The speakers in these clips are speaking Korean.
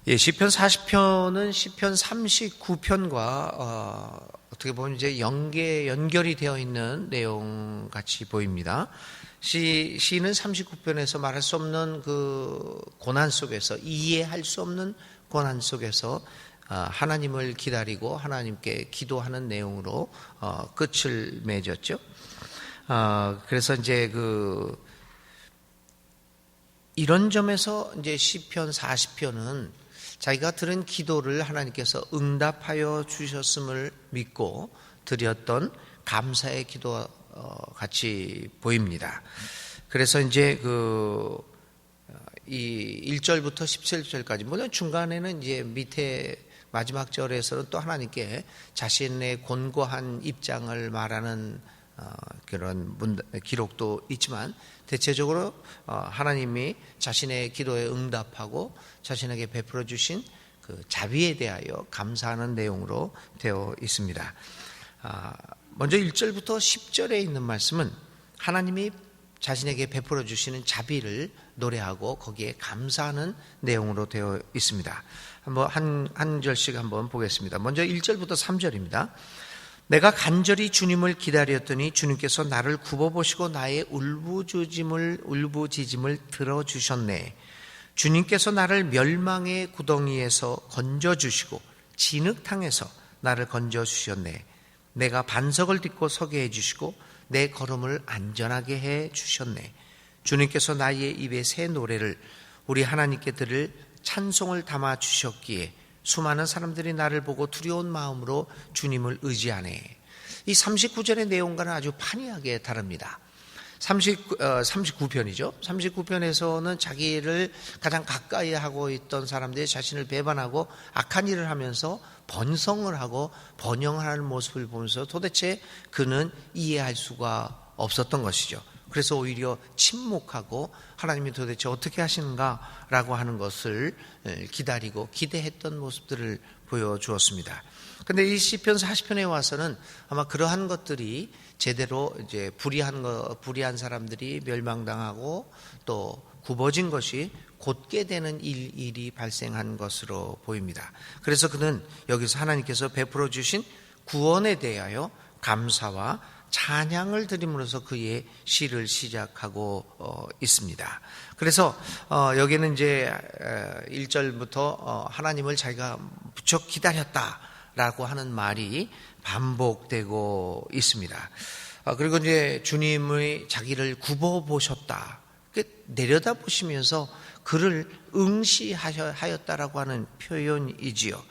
예, 시편 40편은 시편 39편과 어떻게 보면 이제 연결이 되어 있는 내용 같이 보입니다. 시는 39편에서 말할 수 없는 그 고난 속에서, 이해할 수 없는 고난 속에서 하나님을 기다리고 하나님께 기도하는 내용으로 끝을 맺었죠. 그래서 이제 이런 점에서 이제 시편 40편은 자기가 들은 기도를 하나님께서 응답하여 주셨음을 믿고 드렸던 감사의 기도 같이 보입니다. 그래서 이제 이 1절부터 17절까지, 물론 중간에는 이제 밑에 마지막 절에서는 또 하나님께 자신의 곤고한 입장을 말하는 그런 기록도 있지만, 대체적으로 하나님이 자신의 기도에 응답하고 자신에게 베풀어 주신 그 자비에 대하여 감사하는 내용으로 되어 있습니다. 먼저 1절부터 10절에 있는 말씀은 하나님이 자신에게 베풀어 주시는 자비를 노래하고 거기에 감사하는 내용으로 되어 있습니다. 한번 한 절씩 한번 보겠습니다. 먼저 1절부터 3절입니다. 내가 간절히 주님을 기다렸더니 주님께서 나를 굽어보시고 나의 울부짖음을 들어주셨네. 주님께서 나를 멸망의 구덩이에서 건져주시고 진흙탕에서 나를 건져주셨네. 내가 반석을 딛고 서게 해주시고 내 걸음을 안전하게 해주셨네. 주님께서 나의 입에 새 노래를, 우리 하나님께 들을 찬송을 담아주셨기에 수많은 사람들이 나를 보고 두려운 마음으로 주님을 의지하네. 이 39절의 내용과는 아주 판이하게 다릅니다. 39편이죠. 39편에서는 자기를 가장 가까이 하고 있던 사람들이 자신을 배반하고 악한 일을 하면서 번성을 하고 번영하는 모습을 보면서 도대체 그는 이해할 수가 없었던 것이죠. 그래서 오히려 침묵하고 하나님이 도대체 어떻게 하시는가라고 하는 것을 기다리고 기대했던 모습들을 보여주었습니다. 그런데 이 시편 40편에 와서는 아마 그러한 것들이 제대로 이제 불의한 사람들이 멸망당하고 또 굽어진 것이 곧게 되는 일이 발생한 것으로 보입니다. 그래서 그는 여기서 하나님께서 베풀어 주신 구원에 대하여 감사와 찬양을 드림으로써 그의 시를 시작하고 있습니다. 그래서 여기는 이제 1절부터 하나님을 자기가 무척 기다렸다라고 하는 말이 반복되고 있습니다. 그리고 이제 주님의 자기를 굽어 보셨다, 내려다 보시면서 그를 응시하였다라고 하는 표현이지요.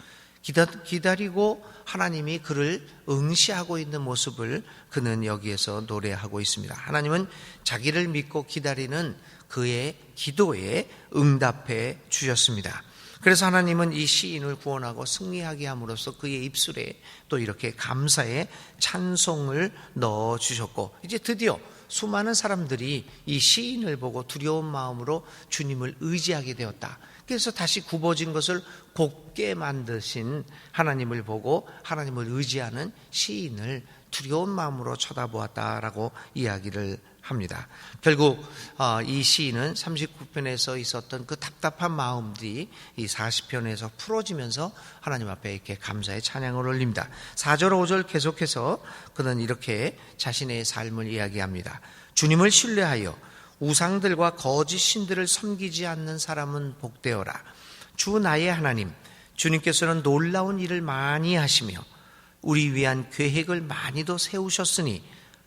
기다리고 하나님이 그를 응시하고 있는 모습을 그는 여기에서 노래하고 있습니다. 하나님은 자기를 믿고 기다리는 그의 기도에 응답해 주셨습니다. 그래서 하나님은 이 시인을 구원하고 승리하게 함으로써 그의 입술에 또 이렇게 감사의 찬송을 넣어 주셨고, 이제 드디어 수많은 사람들이 이 시인을 보고 두려운 마음으로 주님을 의지하게 되었다. 그래서 다시 굽어진 것을 곱게 만드신 하나님을 보고 하나님을 의지하는 시인을 두려운 마음으로 쳐다보았다라고 이야기를 합니다. 결국 이 시인은 39편에서 있었던 그 답답한 마음들이 이 40편에서 풀어지면서 하나님 앞에 이렇게 감사의 찬양을 올립니다. 4절 5절 계속해서 그는 이렇게 자신의 삶을 이야기합니다. 주님을 신뢰하여 우상들과 거짓 신들을 섬기지 않는 사람은 복되어라. 주 나의 하나님, 주님께서는 놀라운 일을 많이 하시며 우리 위한 계획을 많이도 세우셨으니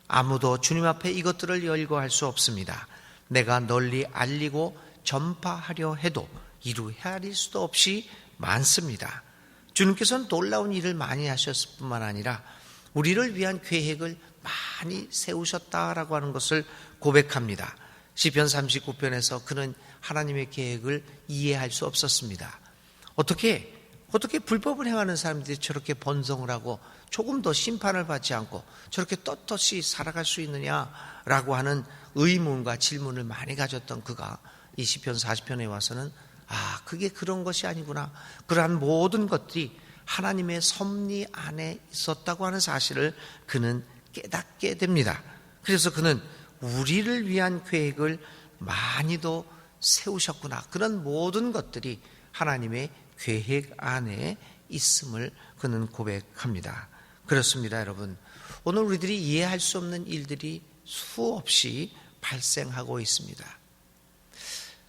아무도 주님 앞에 이것들을 열거할 수 없습니다. 내가 널리 알리고 전파하려 해도 이루 헤아릴 수도 없이 많습니다. 주님께서는 놀라운 일을 많이 하셨을 뿐만 아니라 우리를 위한 계획을 많이 세우셨다라고 하는 것을 고백합니다. 시편 39편에서 그는 하나님의 계획을 이해할 수 없었습니다. 어떻게 불법을 행하는 사람들이 저렇게 번성을 하고 조금 더 심판을 받지 않고 저렇게 떳떳이 살아갈 수 있느냐라고 하는 의문과 질문을 많이 가졌던 그가 이 시편 40편에 와서는 그게 그런 것이 아니구나, 그러한 모든 것들이 하나님의 섭리 안에 있었다고 하는 사실을 그는 깨닫게 됩니다. 그래서 그는 우리를 위한 계획을 많이도 세우셨구나, 그런 모든 것들이 하나님의 계획 안에 있음을 그는 고백합니다. 그렇습니다, 여러분. 오늘 우리들이 이해할 수 없는 일들이 수없이 발생하고 있습니다.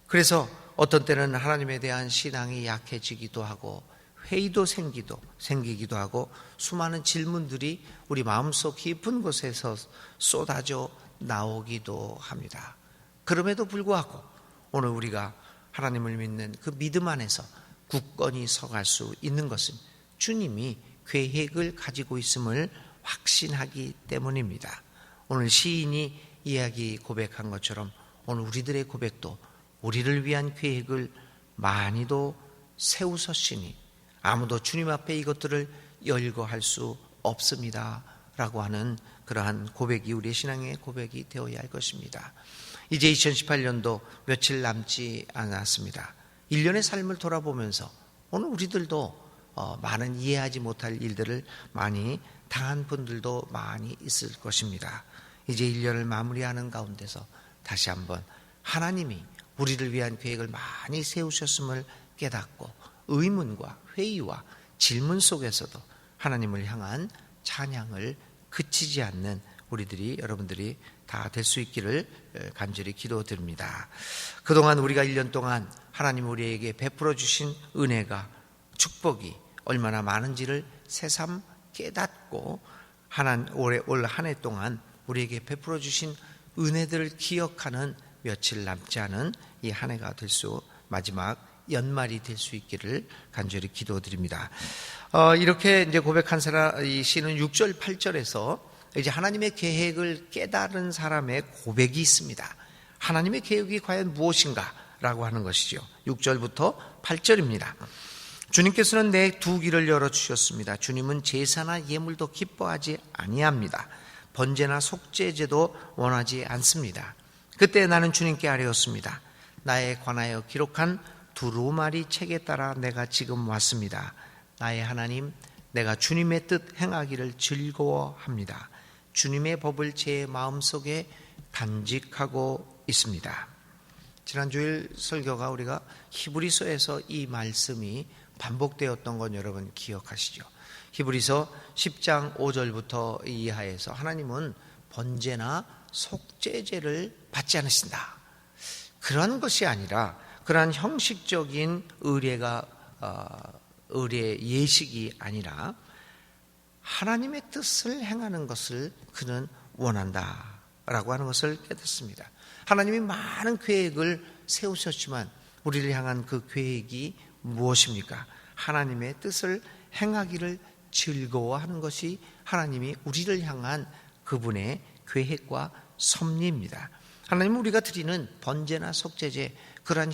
그래서 어떤 때는 하나님에 대한 신앙이 약해지기도 하고 회의도 생기기도 하고 수많은 질문들이 우리 마음속 깊은 곳에서 쏟아져 나오기도 합니다. 그럼에도 불구하고 오늘 우리가 하나님을 믿는 그 믿음 안에서 굳건히 서갈 수 있는 것은 주님이 계획을 가지고 있음을 확신하기 때문입니다. 오늘 시인이 이야기 고백한 것처럼 오늘 우리들의 고백도 우리를 위한 계획을 많이도 세우셨으니 아무도 주님 앞에 이것들을 열거할 수 없습니다 라고 하는 그러한 고백이 우리의 신앙의 고백이 되어야 할 것입니다. 이제 2018년도 며칠 남지 않았습니다. 1년의 삶을 돌아보면서 오늘 우리들도 많은 이해하지 못할 일들을 많이 당한 분들도 많이 있을 것입니다. 이제 1년을 마무리하는 가운데서 다시 한번 하나님이 우리를 위한 계획을 많이 세우셨음을 깨닫고 의문과 회의와 질문 속에서도 하나님을 향한 찬양을 그치지 않는 우리들이 여러분들이 다 될 수 있기를 간절히 기도드립니다. 그동안 우리가 1년 동안 하나님 우리에게 베풀어 주신 은혜가 축복이 얼마나 많은지를 새삼 깨닫고 올 한 해 동안 우리에게 베풀어 주신 은혜들을 기억하는 며칠 남지 않은 이 한 해가 될 수 마지막 연말이 될 수 있기를 간절히 기도드립니다. 이렇게 이제 고백한 사람 이 시는 6절 8절에서 이제 하나님의 계획을 깨달은 사람의 고백이 있습니다. 하나님의 계획이 과연 무엇인가라고 하는 것이죠. 6절부터 8절입니다. 주님께서는 내 두 귀를 열어주셨습니다. 주님은 제사나 예물도 기뻐하지 아니합니다. 번제나 속죄제도 원하지 않습니다. 그때 나는 주님께 아뢰었습니다. 나에 관하여 기록한 두루마리 책에 따라 내가 지금 왔습니다. 나의 하나님, 내가 주님의 뜻 행하기를 즐거워합니다. 주님의 법을 제 마음속에 간직하고 있습니다. 지난주일 설교가 우리가 히브리서에서 이 말씀이 반복되었던 건 여러분 기억하시죠? 히브리서 10장 5절부터 이하에서 하나님은 번제나 속죄제를 받지 않으신다. 그런 것이 아니라 그러한 형식적인 의례 예식이 아니라 하나님의 뜻을 행하는 것을 그는 원한다라고 하는 것을 깨닫습니다. 하나님이 많은 계획을 세우셨지만 우리를 향한 그 계획이 무엇입니까? 하나님의 뜻을 행하기를 즐거워하는 것이 하나님이 우리를 향한 그분의 계획과 섭리입니다. 하나님은 우리가 드리는 번제나 속죄제 그러한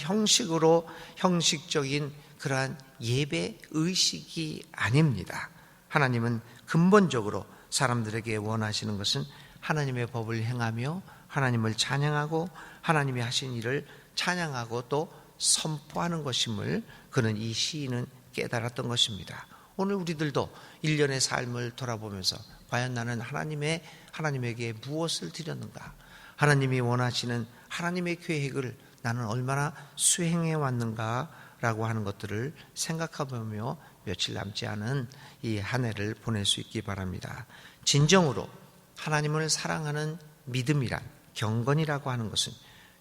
형식적인 그러한 예배 의식이 아닙니다. 하나님은 근본적으로 사람들에게 원하시는 것은 하나님의 법을 행하며 하나님을 찬양하고 하나님이 하신 일을 찬양하고 또 선포하는 것임을 그는 이 시인은 깨달았던 것입니다. 오늘 우리들도 1년의 삶을 돌아보면서 과연 나는 하나님에게 무엇을 드렸는가? 하나님이 원하시는 하나님의 계획을 나는 얼마나 수행해 왔는가라고 하는 것들을 생각해보며 며칠 남지 않은 이 한 해를 보낼 수 있기 바랍니다. 진정으로 하나님을 사랑하는 믿음이란 경건이라고 하는 것은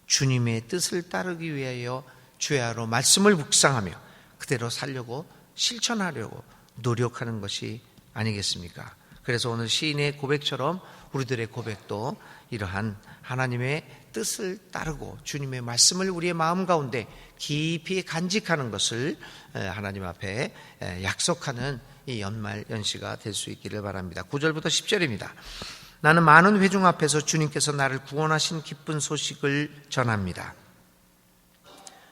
주님의 뜻을 따르기 위하여 주야로 말씀을 묵상하며 그대로 살려고 실천하려고 노력하는 것이 아니겠습니까? 그래서 오늘 시인의 고백처럼 우리들의 고백도 이러한 하나님의 뜻을 따르고 주님의 말씀을 우리의 마음 가운데 깊이 간직하는 것을 하나님 앞에 약속하는 이 연말 연시가 될 수 있기를 바랍니다. 9절부터 10절입니다. 나는 많은 회중 앞에서 주님께서 나를 구원하신 기쁜 소식을 전합니다.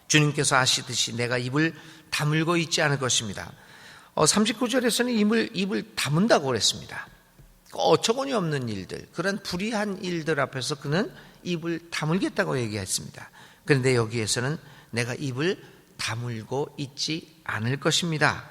주님께서 아시듯이 내가 입을 다물고 있지 않을 것입니다. 39절에서는 입을 다문다고 그랬습니다. 어처구니 없는 일들, 그런 불의한 일들 앞에서 그는 입을 다물겠다고 얘기했습니다. 그런데 여기에서는 내가 입을 다물고 있지 않을 것입니다.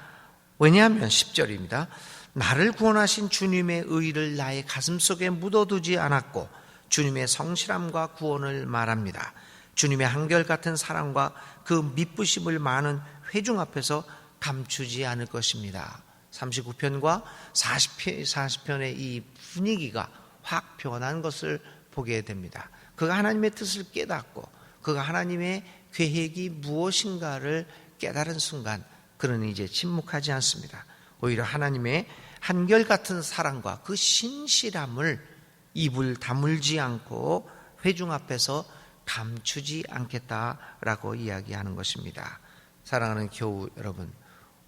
왜냐하면 10절입니다. 나를 구원하신 주님의 의를 나의 가슴속에 묻어두지 않았고 주님의 성실함과 구원을 말합니다. 주님의 한결같은 사랑과 그 미쁘심을 많은 회중 앞에서 감추지 않을 것입니다. 39편과 40편의 이 분위기가 확 변한 것을 보게 됩니다. 그가 하나님의 뜻을 깨닫고 그가 하나님의 계획이 무엇인가를 깨달은 순간 그는 이제 침묵하지 않습니다. 오히려 하나님의 한결같은 사랑과 그 신실함을 입을 다물지 않고 회중 앞에서 감추지 않겠다라고 이야기하는 것입니다. 사랑하는 교우 여러분,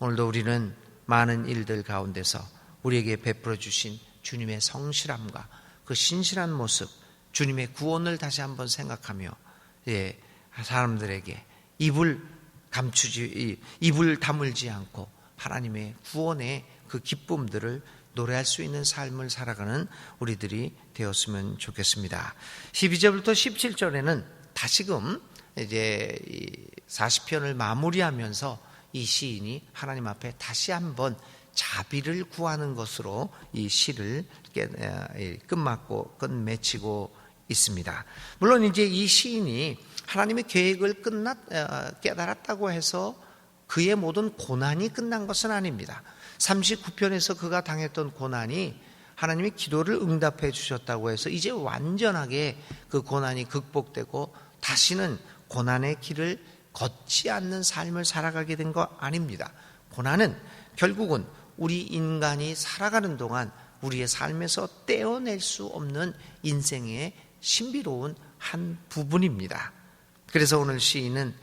오늘도 우리는 많은 일들 가운데서 우리에게 베풀어 주신 주님의 성실함과 그 신실한 모습, 주님의 구원을 다시 한번 생각하며 사람들에게 입을 다물지 않고 하나님의 구원의 그 기쁨들을 노래할 수 있는 삶을 살아가는 우리들이 되었으면 좋겠습니다. 12절부터 17절에는 다시금 이제 40편을 마무리하면서 이 시인이 하나님 앞에 다시 한번 자비를 구하는 것으로 이 시를 끝맺히고 있습니다. 물론 이제 이 시인이 하나님의 계획을 깨달았다고 해서 그의 모든 고난이 끝난 것은 아닙니다. 39편에서 그가 당했던 고난이 하나님의 기도를 응답해 주셨다고 해서 이제 완전하게 그 고난이 극복되고 다시는 고난의 길을 걷지 않는 삶을 살아가게 된 거 아닙니다. 고난은 결국은 우리 인간이 살아가는 동안 우리의 삶에서 떼어낼 수 없는 인생의 신비로운 한 부분입니다. 그래서 오늘 시인은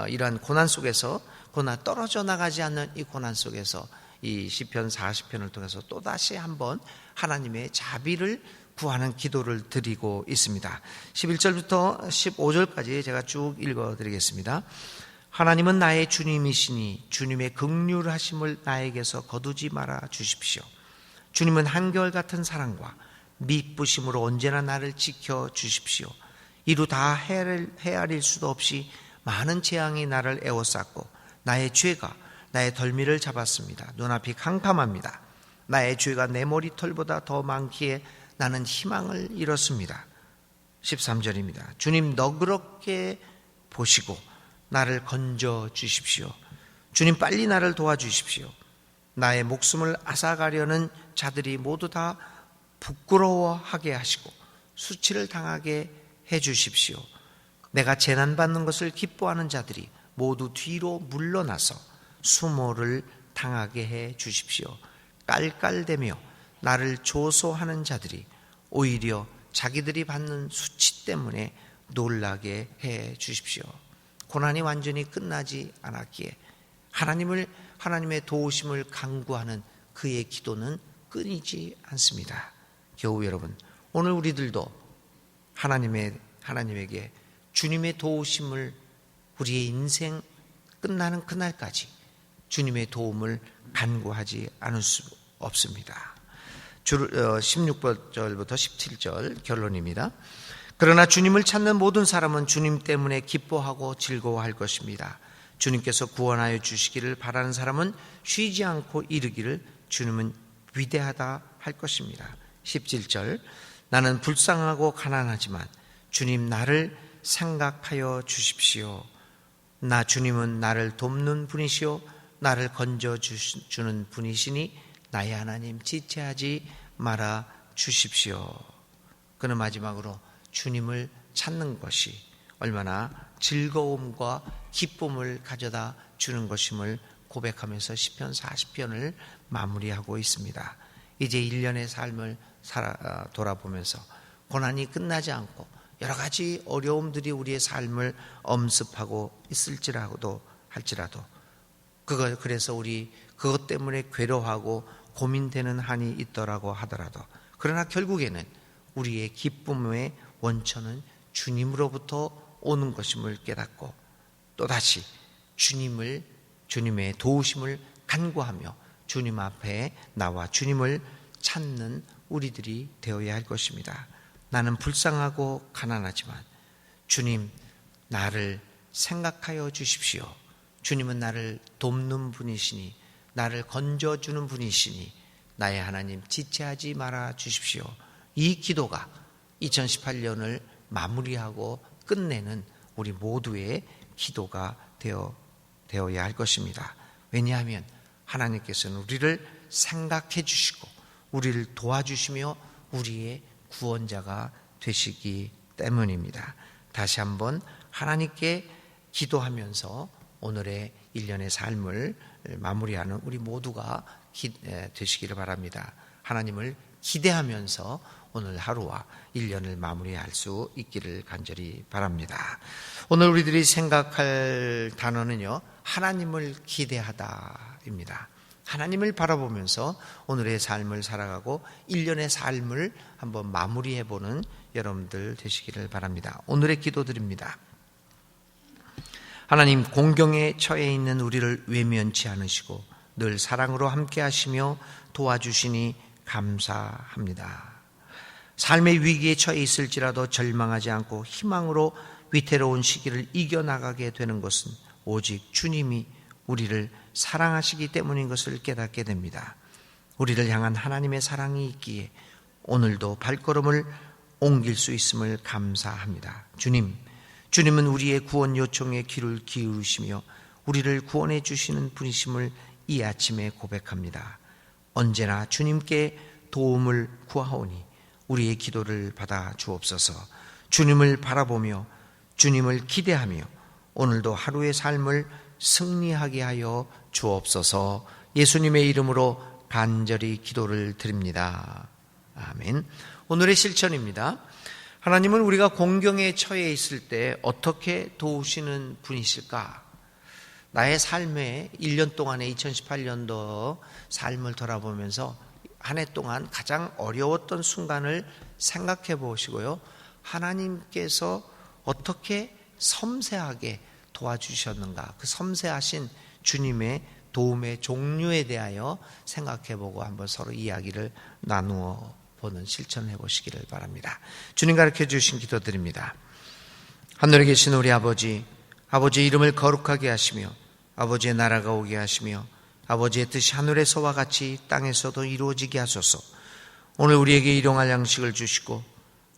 이러한 고난 속에서 그러나 떨어져 나가지 않는 이 고난 속에서 이 시편 40편을 통해서 또다시 한번 하나님의 자비를 구하는 기도를 드리고 있습니다. 11절부터 15절까지 제가 쭉 읽어드리겠습니다. 하나님은 나의 주님이시니 주님의 긍휼하심을 나에게서 거두지 말아 주십시오. 주님은 한결같은 사랑과 미쁘심으로 언제나 나를 지켜 주십시오. 이루 다 헤아릴 수도 없이 많은 재앙이 나를 에워쌌고 나의 죄가 나의 덜미를 잡았습니다. 눈앞이 캄캄합니다. 나의 죄가 내 머리털보다 더 많기에 나는 희망을 잃었습니다. 13절입니다. 주님 너그럽게 보시고 나를 건져 주십시오. 주님 빨리 나를 도와주십시오. 나의 목숨을 앗아가려는 자들이 모두 다 부끄러워하게 하시고 수치를 당하게 해 주십시오. 내가 재난받는 것을 기뻐하는 자들이 모두 뒤로 물러나서 수모를 당하게 해 주십시오. 깔깔대며 나를 조소하는 자들이 오히려 자기들이 받는 수치 때문에 놀라게 해 주십시오. 고난이 완전히 끝나지 않았기에 하나님의 도우심을 간구하는 그의 기도는 끊이지 않습니다. 겨우 여러분, 오늘 우리들도 하나님에게 주님의 도우심을 우리의 인생 끝나는 그날까지 주님의 도움을 간구하지 않을 수 없습니다. 16절부터 17절 결론입니다. 그러나 주님을 찾는 모든 사람은 주님 때문에 기뻐하고 즐거워할 것입니다. 주님께서 구원하여 주시기를 바라는 사람은 쉬지 않고 이르기를 주님은 위대하다 할 것입니다. 17절 나는 불쌍하고 가난하지만 주님 나를 생각하여 주십시오. 주님은 나를 돕는 분이시오. 나를 건져주는 분이시니 나의 하나님 지체하지 말아 주십시오. 그는 마지막으로 주님을 찾는 것이 얼마나 즐거움과 기쁨을 가져다 주는 것임을 고백하면서 시편 40편을 마무리하고 있습니다. 이제 1년의 삶을 돌아보면서 고난이 끝나지 않고 여러 가지 어려움들이 우리의 삶을 엄습하고 할지라도 그래서 우리 그것 때문에 괴로워하고 고민되는 한이 있더라고 하더라도 그러나 결국에는 우리의 기쁨의 원천은 주님으로부터 오는 것임을 깨닫고 또다시 주님의 도우심을 간구하며 주님 앞에 나와 주님을 찾는 우리들이 되어야 할 것입니다. 나는 불쌍하고 가난하지만 주님 나를 생각하여 주십시오. 주님은 나를 돕는 분이시니 나를 건져주는 분이시니 나의 하나님 지체하지 말아 주십시오. 이 기도가 2018년을 마무리하고 끝내는 우리 모두의 기도가 되어야 할 것입니다. 왜냐하면 하나님께서는 우리를 생각해 주시고 우리를 도와주시며 우리의 구원자가 되시기 때문입니다. 다시 한번 하나님께 기도하면서 오늘의 일련의 삶을 마무리하는 우리 모두가 되시기를 바랍니다. 하나님을 기대하면서 오늘 하루와 1년을 마무리할 수 있기를 간절히 바랍니다. 오늘 우리들이 생각할 단어는요, 하나님을 기대하다입니다. 하나님을 바라보면서 오늘의 삶을 살아가고 1년의 삶을 한번 마무리해보는 여러분들 되시기를 바랍니다. 오늘의 기도드립니다. 하나님, 공경에 처해 있는 우리를 외면치 않으시고 늘 사랑으로 함께 하시며 도와주시니 감사합니다. 삶의 위기에 처해 있을지라도 절망하지 않고 희망으로 위태로운 시기를 이겨나가게 되는 것은 오직 주님이 우리를 사랑하시기 때문인 것을 깨닫게 됩니다. 우리를 향한 하나님의 사랑이 있기에 오늘도 발걸음을 옮길 수 있음을 감사합니다. 주님은 우리의 구원 요청에 귀를 기울이시며 우리를 구원해 주시는 분이심을 이 아침에 고백합니다. 언제나 주님께 도움을 구하오니 우리의 기도를 받아 주옵소서. 주님을 바라보며 주님을 기대하며 오늘도 하루의 삶을 승리하게 하여 주옵소서. 예수님의 이름으로 간절히 기도를 드립니다. 아멘. 오늘의 실천입니다. 하나님은 우리가 공경에 처해 있을 때 어떻게 도우시는 분이실까? 나의 삶의 1년 동안의 2018년도 삶을 돌아보면서 한 해 동안 가장 어려웠던 순간을 생각해 보시고요. 하나님께서 어떻게 섬세하게 도와주셨는가, 그 섬세하신 주님의 도움의 종류에 대하여 생각해 보고 한번 서로 이야기를 나누어 보는 실천해 보시기를 바랍니다. 주님 가르쳐 주신 기도드립니다. 하늘에 계신 우리 아버지의 이름을 거룩하게 하시며 아버지의 나라가 오게 하시며 아버지의 뜻이 하늘에서와 같이 땅에서도 이루어지게 하소서. 오늘 우리에게 일용할 양식을 주시고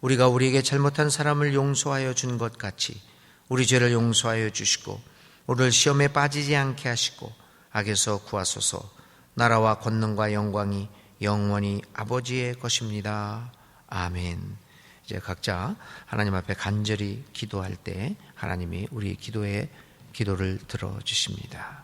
우리가 우리에게 잘못한 사람을 용서하여 준 것 같이 우리 죄를 용서하여 주시고 우리를 시험에 빠지지 않게 하시고 악에서 구하소서. 나라와 권능과 영광이 영원히 아버지의 것입니다. 아멘. 이제 각자 하나님 앞에 간절히 기도할 때 하나님이 우리 기도를 들어주십니다.